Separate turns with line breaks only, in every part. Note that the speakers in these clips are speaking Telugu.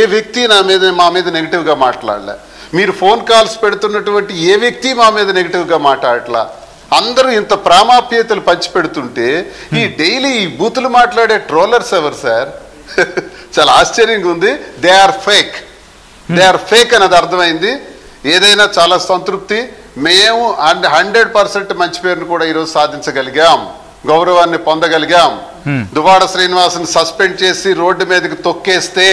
ఏ వ్యక్తి మా మీద నెగిటివ్గా మాట్లాడలే. మీరు ఫోన్ కాల్స్ పెడుతున్నటువంటి ఏ వ్యక్తి మా మీద నెగిటివ్గా మాట్లాడట్లా. అందరూ ఇంత ప్రామాప్యతలు పంచిపెడుతుంటే ఈ డైలీ ఈ బూతులు మాట్లాడే ట్రోలర్స్ ఎవరు సార్? చాలా ఆశ్చర్యంగా ఉంది. దే ఆర్ ఫేక్ అన్నది అర్థమైంది. ఏదైనా చాలా సంతృప్తి. మేము 100% మంచి పేరును కూడా ఈరోజు సాధించగలిగాం, గౌరవాన్ని పొందగలిగాం. దువ్వాడ శ్రీనివాస్ని సస్పెండ్ చేసి రోడ్డు మీదకి తొక్కేస్తే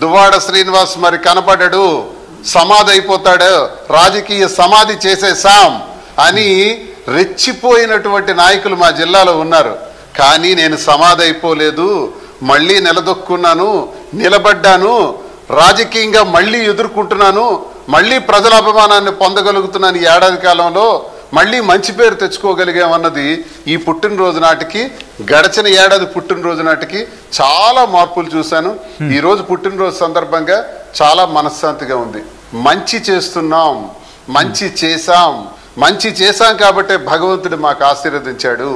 దువ్వాడ శ్రీనివాస్ మరి కనపడడు, సమాధి అయిపోతాడు, రాజకీయ సమాధి చేసేసాం అని రెచ్చిపోయినటువంటి నాయకులు మా జిల్లాలో ఉన్నారు. కానీ నేను సమాధి అయిపోలేదు, మళ్ళీ నిలదొక్కున్నాను, నిలబడ్డాను, రాజకీయంగా మళ్ళీ ఎదుర్కొంటున్నాను, మళ్ళీ ప్రజల అభిమానాన్ని పొందగలుగుతున్నాను. ఈ ఏడాది కాలంలో మళ్ళీ మంచి పేరు తెచ్చుకోగలిగామన్నది ఈ పుట్టినరోజు నాటికి, గడచిన ఏడాది పుట్టినరోజు నాటికి చాలా మార్పులు చూశాను. ఈరోజు పుట్టినరోజు సందర్భంగా చాలా మనశ్శాంతిగా ఉంది. మంచి చేస్తున్నాం, మంచి చేశాం కాబట్టే భగవంతుడు మాకు ఆశీర్వదించాడు.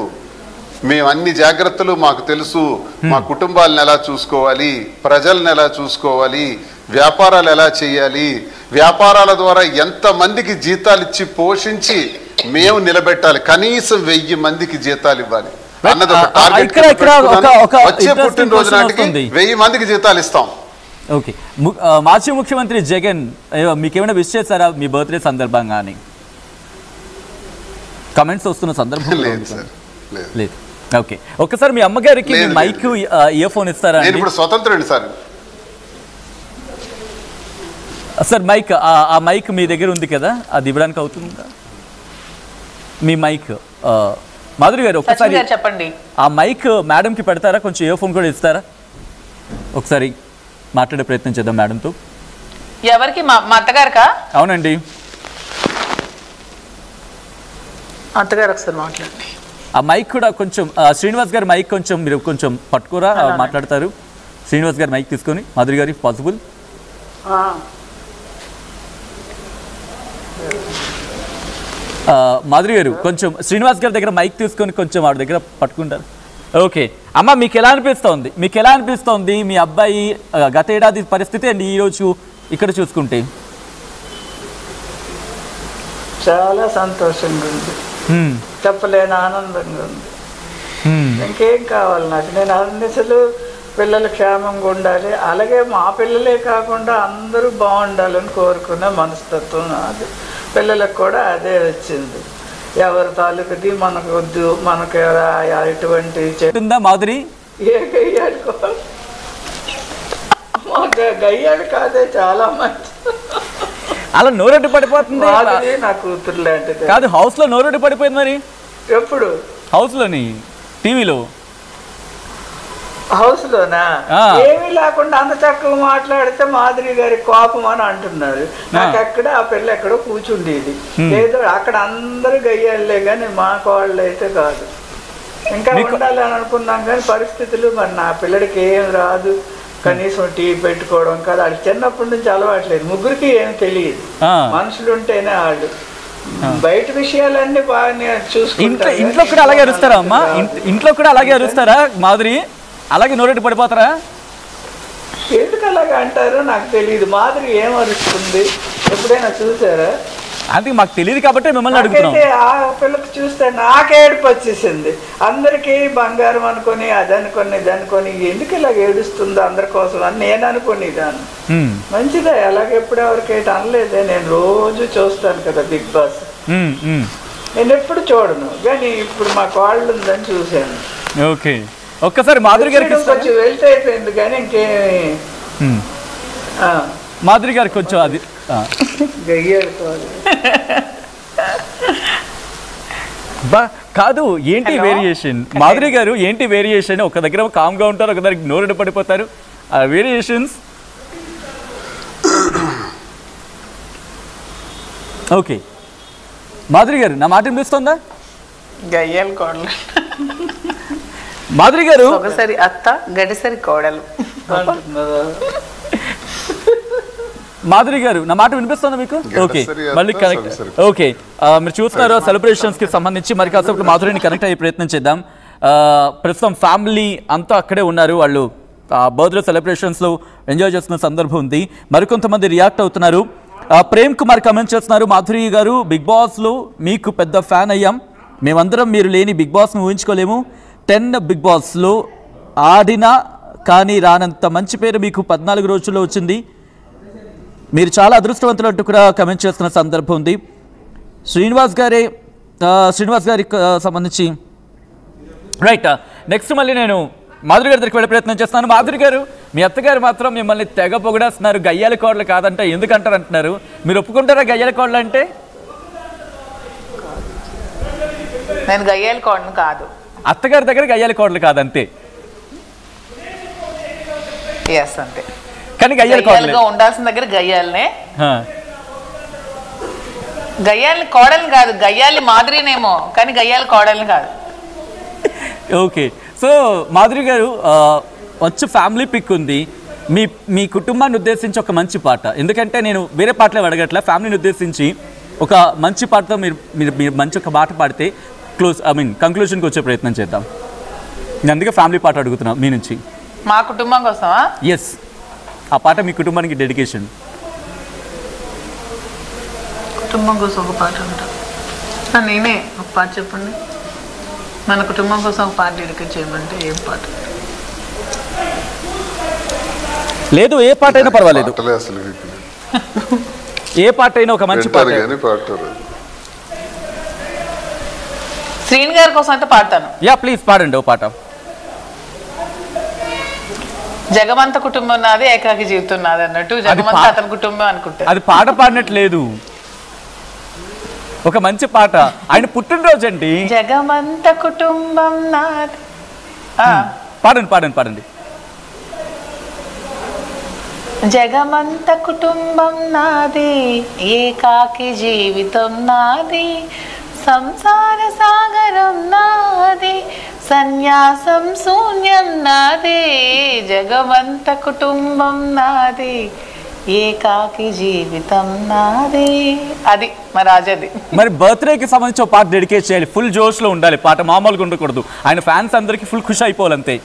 మేము అన్ని జాగ్రత్తలు మాకు తెలుసు. మా కుటుంబాలను ఎలా చూసుకోవాలి, ప్రజలను ఎలా చూసుకోవాలి, వ్యాపారాలు ఎలా చేయాలి, వ్యాపారాల ద్వారా ఎంతమందికి జీతాలు ఇచ్చి పోషించి మేము నిలబెట్టాలి, కనీసం 1000 మందికి జీతాలు ఇవ్వాలి అన్నది ఒక టార్గెట్. వచ్చే పుట్టినరోజు నాటికి 1000 మందికి జీతాలు ఇస్తాం.
ఓకే, మాజీ ముఖ్యమంత్రి జగన్ మీకేమైనా విష్ చేశారా మీ బర్త్డే సందర్భంగా అని? కమెంట్స్ వస్తున్న సందర్భం లేదు. ఓకే, ఒక్కసారి మీ అమ్మగారికి మైక్ ఇయర్ ఫోన్ ఇస్తారా?
ఇప్పుడు స్వతంత్రుడు సార్.
సార్ మైక్, ఆ మైక్ మీ దగ్గర ఉంది కదా, అది ఇవ్వడానికి అవుతుందా? మీ మైక్ మాధురి గారు ఒకసారి
చెప్పండి.
ఆ మైక్ మేడంకి పెడతారా? కొంచెం ఇయర్ ఫోన్ కూడా ఇస్తారా? ఒకసారి మాట్లాడే ప్రయత్నం చేద్దాం మేడంతో.
ఎవరికి? మా అత్తగారికా?
అవునండి,
అత్తగారు ఒకసారి మాట్లాడండి.
ఆ మైక్ కూడా కొంచెం శ్రీనివాస్ గారి మైక్ కొంచెం మీరు కొంచెం పట్టుకోరా, మాట్లాడతారు. శ్రీనివాస్ గారి మైక్ తీసుకొని మాధురి గారి పాసిబుల్. మాధురి గారు కొంచెం శ్రీనివాస్ గారి దగ్గర మైక్ తీసుకొని కొంచెం వాడి దగ్గర పట్టుకుంటారు. ఓకే అమ్మ, మీకు ఎలా అనిపిస్తోంది మీ అబ్బాయి గత ఏడాది పరిస్థితి అండ్ ఈరోజు ఇక్కడ చూసుకుంటే?
చాలా సంతోషంగా ఉంది, చెప్పలేని ఆనందంగా ఉంది. ఇంకేం కావాలి నాకు? నేను అన్నిసలు పిల్లలు క్షేమంగా ఉండాలి, అలాగే మా పిల్లలే కాకుండా అందరూ బాగుండాలని కోరుకునే మనస్తత్వం అది. పిల్లలకు కూడా అదే వచ్చింది. ఎవరి తాలూకుది మనకు వద్దు, మనకు ఎటువంటి
మాధురి
ఏ గయ్యాడు మాకు గయ్యాడు కాదే, చాలా మంచి.
అలా నోరెడ్డి పడిపోతుంది.
నా కూతురు లాంటిది
కాదు, హౌస్ లో నోరెడ్డి పడిపోయింది. మరి ఎప్పుడు? హౌస్ లోని టీవీలో.
హౌస్ లోనా? ఏమీ లేకుండా అంత చక్కగా మాట్లాడితే మాధురి గారి కోపం అని అంటున్నారు. నాకు ఎక్కడ ఆ పిల్ల ఎక్కడో కూర్చుండేది, ఏదో అక్కడ అందరూ గయ్యాలే కానీ మా కోళ్ళు అయితే కాదు. ఇంకా ఉండాలని అనుకున్నాం కానీ పరిస్థితులు మరి నా పిల్లడికి ఏం రాదు, కనీసం టీ పెట్టుకోవడం కాదు. వాళ్ళు చిన్నప్పటి నుంచి అలవాట్లేదు, ముగ్గురికి ఏం తెలియదు. మనుషులు ఉంటేనే వాళ్ళు బయట విషయాలన్నీ బాగా చూసుకుంటారు.
ఇంట్లో కూడా అలాగే అరుస్తారా అమ్మా? ఇంట్లో కూడా అలాగే అరుస్తారా మాధురి? అలాగే నోరెడ్డి పడిపోతారా?
ఎందుకు అలాగే అంటారో నాకు తెలియదు. మాధురి ఏం అరుస్తుంది ఎప్పుడైనా చూసారా?
అందుకే మాకు తెలియదు కాబట్టి మిమ్మల్ని అడుగుతున్నాం.
ఆ పిల్లకి చూస్తే నాకే ఏడుపు వచ్చేసింది. అందరికీ బంగారం అనుకొని అదనుకొని ఇదనుకొని ఎందుకు ఇలాగ ఏడుస్తుందో అందరి కోసం అని నేను అనుకునేదాన్ని. మంచిదే, అలాగే ఎప్పుడు ఎవరికైతే అనలేదే. నేను రోజు చూస్తాను కదా బిగ్ బాస్, నేను ఎప్పుడు చూడను కానీ ఇప్పుడు మా కాళ్ళు ఉందని చూశాను.
ఓకే, ఒక్కసారి మాధురి గారికి
కొంచెం వెళ్తే అయిపోయింది కానీ ఇంకేమి.
మాధురి గారికి కొంచెం అది కాదు. ఏంటి వేరియేషన్ మాధురి గారు? ఏంటి వేరియేషన్? ఒక దగ్గర కామ్గా ఉంటారు, ఒక దగ్గర నోరెడ్డి పడిపోతారు. ఆ వేరియేషన్స్. ఓకే మాధురి గారు, నా మాట వినిపిస్తుందా?
గయ్యాలి కోడలు
మాధురి గారు.
ఒకసారి అత్త, గడిసరి కోడలు.
మాధురి గారు, నా మాట వినిపిస్తుందా మీకు? ఓకే, మళ్ళీ కనెక్ట్. ఓకే, మీరు చూస్తున్నారు సెలబ్రేషన్స్ కి సంబంధించి మరి కాసేపు మాధురిని కనెక్ట్ అయ్యే ప్రయత్నం చేద్దాం. ప్రస్తుతం ఫ్యామిలీ అంతా అక్కడే ఉన్నారు. వాళ్ళు బర్త్డే సెలబ్రేషన్స్లో ఎంజాయ్ చేస్తున్న సందర్భం ఉంది. మరికొంతమంది రియాక్ట్ అవుతున్నారు. ప్రేమ్ కుమార్ కమెంట్ చేస్తున్నారు, మాధురి గారు బిగ్ బాస్లో మీకు పెద్ద ఫ్యాన్ అయ్యాం, మేమందరం మీరు లేని బిగ్ బాస్ను ఊహించుకోలేము. 10 బిగ్ బాస్లో ఆడినా కానీ రానంత మంచి పేరు మీకు 14 రోజుల్లో వచ్చింది, మీరు చాలా అదృష్టవంతులు అంటూ కూడా కమెంట్ చేస్తున్న సందర్భం ఉంది. శ్రీనివాస్ గారికి సంబంధించి రైట్. నెక్స్ట్ మళ్ళీ నేను మాధురి గారి దగ్గరికి వెళ్ళే ప్రయత్నం చేస్తాను. మాధురి గారు, మీ అత్తగారు మాత్రం మిమ్మల్ని తెగ పొగిడేస్తున్నారు, గయ్యాల కోడలు కాదంటే ఎందుకంటారు అంటున్నారు, మీరు ఒప్పుకుంటారా గయ్యాల కోడలు అంటే?
నేను గయ్యాల కోడలు కాదు.
అత్తగారి దగ్గర గయ్యాల కోడలు కాదంతే.
ఎస్ అంతే.
కానీ గయ్యాల కోడలుగా
ఉండాల్సిన దగ్గర గయ్యాలనే. గయ్యాలి కోడలు కాదు, గయ్యాలి మాధురినేమో కానీ గయ్యాల కోడలు కాదు.
ఓకే. సో మాధురి గారు, వచ్చి ఫ్యామిలీ పిక్ ఉంది, మీ కుటుంబాన్ని ఉద్దేశించి ఒక మంచి పాట, ఎందుకంటే నేను వేరే పాటలే అడగట్లే, ఫ్యామిలీని ఉద్దేశించి ఒక మంచి పాటతో మీరు మంచి ఒక పాట పాడితే కంక్లూషన్కి వచ్చే ప్రయత్నం చేద్దాం. నేను అందుకే ఫ్యామిలీ పాట అడుగుతున్నా మీ నుంచి.
మా కుటుంబం కోసమా?
ఎస్, ఆ పాట మీ కుటుంబానికి డెడికేషన్.
కుటుంబం కోసం ఒక పాట ఉంటా, నేనే ఒక పాట చెప్పండి. మన కుటుంబం కోసం ఒక పాట డెడికేట్ చేయమంటే ఏం పాట?
లేదు, ఏ పాట అయినా పర్వాలేదు, ఏ పాట అయినా ఒక మంచి పాట.
శ్రీని గారి కోసం అయితే పాడతాను.
యా ప్లీజ్ పాడండి ఓ పాట.
జగమంత కుటుంబం నాది, ఏకాకి జీవితం నాది అన్నట్టు జగమంత అతని కుటుంబం అనుకుంటే
అది పాట పాడినట్లేదు, ఒక మంచి పాట. ఆయన పుట్టినరోజు అండి.
జగమంత కుటుంబం నాది.
పాడండి.
జగమంత కుటుంబం నాది, ఏకాకి జీవితం నాది, సంసార సాగరం నాది, సన్యాసం శూన్యం నాది, జగమంత కుటుంబం నాది, ఏకాకి జీవితం నాది. అది మా రాజది.
మరి బర్త్డేకి సంబంధించి ఒక పాట డెడికేట్ చేయాలి, ఫుల్ జోష్లో ఉండాలి పాట, మామూలుగా ఉండకూడదు, ఆయన ఫ్యాన్స్ అందరికీ ఫుల్ ఖుషి అయిపోవాలంతే.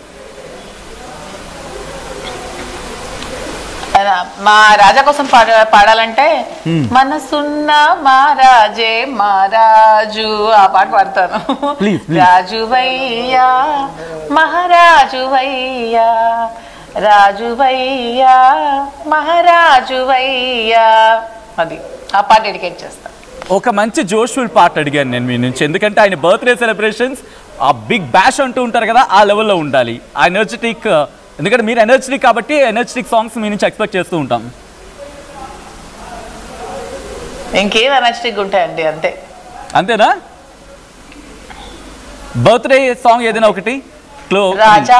మా రాజా కోసం పాడాలంటే మనసున్న మహారాజే మహారాజు ఆ పాట పాడతాను. రాజువయ్యా మహారాజువయ్యా, రాజువయ్యా మహారాజువయ్యా, అది ఆ పాట డెడికేట్ చేస్తా.
ఒక మంచి జోష్ఫుల్ పాట అడిగాను నేను మీ నుంచి, ఎందుకంటే ఆయన బర్త్డే సెలబ్రేషన్స్ ఆ బిగ్ బ్యాష్ అంటూ ఉంటారు కదా, ఆ లెవెల్లో ఉండాలి, ఆ ఎనర్జెటిక్. ఎందుకంటే మీరు ఎనర్జెటిక్ కాబట్టి ఎనర్జెటిక్ సాంగ్స్ మీ నుంచి ఎక్స్పెక్ట్ చేస్తూ ఉంటాం.
ఇంకేం ఎనర్జెటిక్ ఉంటాయండి,
అంతేనా? బర్త్డే సాంగ్ ఏదైనా ఒకటి.
రాజా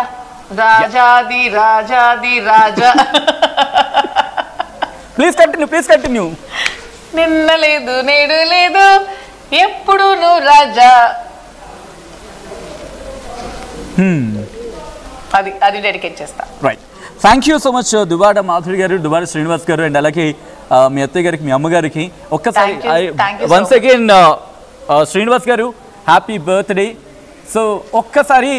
రాజాది రాజాది రాజా.
Please continue.
నిన్న లేదు నేడు లేదు ఎప్పుడు నువ్వు రాజా, అది డెడికేట్ చేస్తా.
Right, thank you so much Duvvada Madhuri గారు, దువ్వాడ శ్రీనివాస్ గారు, అండ్ అలాగే మీ అత్తయ్య గారికి, మీ అమ్మగారికి ఒక్కసారి వన్స్ అగైన్ శ్రీనివాస్ గారు హ్యాపీ బర్త్డే. సో ఒక్కసారి